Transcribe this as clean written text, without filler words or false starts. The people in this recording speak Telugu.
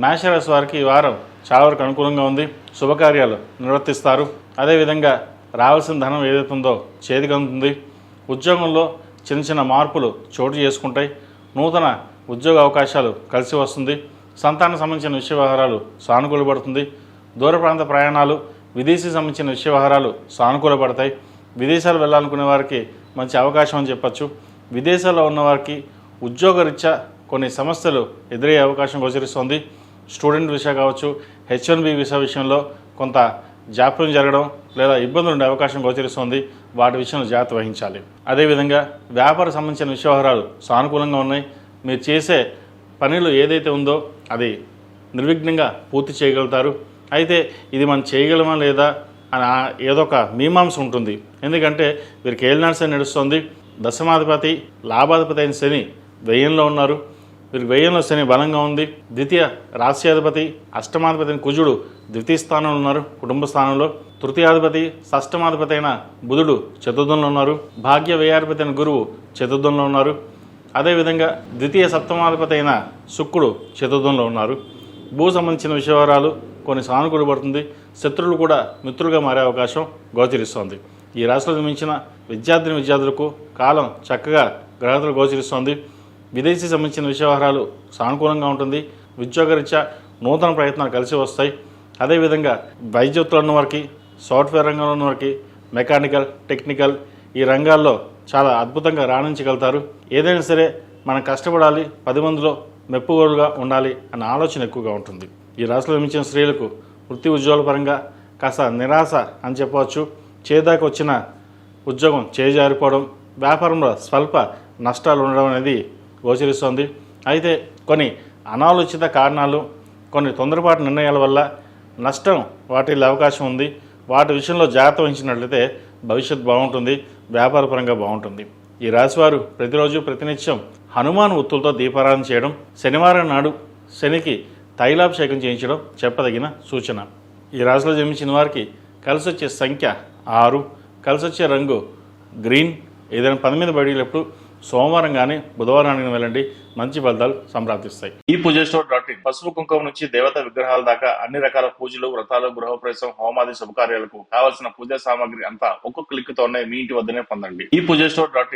మేషరాశి వారికి ఈ వారం చాలా వరకు అనుకూలంగా ఉంది. శుభకార్యాలు నిర్వర్తిస్తారు. అదేవిధంగా రావాల్సిన ధనం ఏదైతే ఉందో చేతికి అందుతుంది. ఉద్యోగంలో చిన్న చిన్న మార్పులు చోటు చేసుకుంటాయి. నూతన ఉద్యోగ అవకాశాలు కలిసి వస్తుంది. సంతానం సంబంధించిన విషయ వ్యవహారాలు సానుకూలపడుతుంది. దూర ప్రాంత ప్రయాణాలు, విదేశీ సంబంధించిన విషయ వ్యవహారాలు సానుకూలపడతాయి. విదేశాలు వెళ్ళాలనుకునే వారికి మంచి అవకాశం అని చెప్పచ్చు. విదేశాల్లో ఉన్నవారికి ఉద్యోగరీత్యా కొన్ని సమస్యలు ఎదురయ్యే అవకాశం గోచరిస్తుంది. స్టూడెంట్ వీసా కావచ్చు, H1B వీసా విషయంలో కొంత జాప్యం జరగడం లేదా ఇబ్బందులు ఉండే అవకాశం గోచరిస్తుంది. వాటి విషయంలో జాగ్రత్త వహించాలి. అదేవిధంగా వ్యాపార సంబంధించిన విషయ వ్యవహారాలు సానుకూలంగా ఉన్నాయి. మీరు చేసే పనిలో ఏదైతే ఉందో అది నిర్విఘ్నంగా పూర్తి చేయగలుగుతారు. అయితే ఇది మనం చేయగలమా లేదా అని ఏదో ఒక మీమాంస ఉంటుంది. ఎందుకంటే వీరికి ఏలినాడు శని నడుస్తుంది. దశమాధిపతి లాభాధిపతి అయిన శని వ్యయంలో ఉన్నారు. వీరికి వ్యయంలో శని బలంగా ఉంది. ద్వితీయ రాశ్యాధిపతి అష్టమాధిపతి అయిన కుజుడు ద్వితీయ స్థానంలో ఉన్నారు, కుటుంబ స్థానంలో. తృతీయాధిపతి షష్టమాధిపతి అయిన బుధుడు చతుర్థంలో ఉన్నారు. భాగ్య వ్యయాధిపతి అయిన గురువు చతుర్థంలో ఉన్నారు. అదేవిధంగా ద్వితీయ సప్తమాధిపతి అయిన శుక్రుడు చతుర్థంలో ఉన్నారు. భూ సంబంధించిన విషయాలు కొన్ని సానుకూలపడుతుంది. శత్రువులు కూడా మిత్రులుగా మారే అవకాశం గోచరిస్తోంది. ఈ రాశిలో జన్మించిన విద్యార్థులకు కాలం చక్కగా గ్రహతులు గోచరిస్తోంది. విదేశీ సంబంధించిన విషయవహారాలు సానుకూలంగా ఉంటుంది. ఉద్యోగరీత్యా నూతన ప్రయత్నాలు కలిసి వస్తాయి. అదేవిధంగా వైద్యులు ఉన్నవారికి, సాఫ్ట్వేర్ రంగంలో ఉన్నవారికి, మెకానికల్, టెక్నికల్ ఈ రంగాల్లో చాలా అద్భుతంగా రాణించగలుగుతారు. ఏదైనా సరే మనం కష్టపడాలి, 10 మందిలో మెప్పుగోలుగా ఉండాలి అన్న ఆలోచన ఎక్కువగా ఉంటుంది. ఈ రాశిలో జన్మించిన స్త్రీలకు వృత్తి ఉద్యోగాల పరంగా కాస్త నిరాశ అని చెప్పవచ్చు. చేదాకా వచ్చిన ఉద్యోగం చేజారిపోవడం, వ్యాపారంలో స్వల్ప నష్టాలు ఉండడం అనేది గోచరిస్తోంది. అయితే కొన్ని అనాలోచిత కారణాలు, కొన్ని తొందరపాటు నిర్ణయాల వల్ల నష్టం వాటిల్లే అవకాశం ఉంది. వాటి విషయంలో జాగ్రత్త వహించినట్లయితే భవిష్యత్తు బాగుంటుంది, వ్యాపారపరంగా బాగుంటుంది. ఈ రాశివారు ప్రతిరోజు ప్రతినిత్యం హనుమాన్ ఒత్తులతో దీపారాధన చేయడం, శనివారం నాడు శనికి తైలాభిషేకం చేయించడం చెప్పదగిన సూచన. ఈ రాశిలో జన్మించిన వారికి కలిసి వచ్చే సంఖ్య 6, కలిసి వచ్చే రంగు గ్రీన్. ఏదైనా పని మీద బయటప్పుడు సోమవారం కానీ బుధవారం వెళ్ళండి, మంచి ఫలితాలు సంప్రాప్తిస్తాయి. ఈ పూజస్టోర్.in పసుపు కుంకుమ నుంచి దేవతా విగ్రహాల దాకా అన్ని రకాల పూజలు, వ్రతాలు, గృహప్రవేశం, హోమాది శుభకార్యాలకు కావాల్సిన పూజా సామాగ్రి అంతా ఒక్కొక్క క్లిక్ తోనే మీ ఇంటి వద్దనే పొందండి. ఈ పూజస్టోర్.in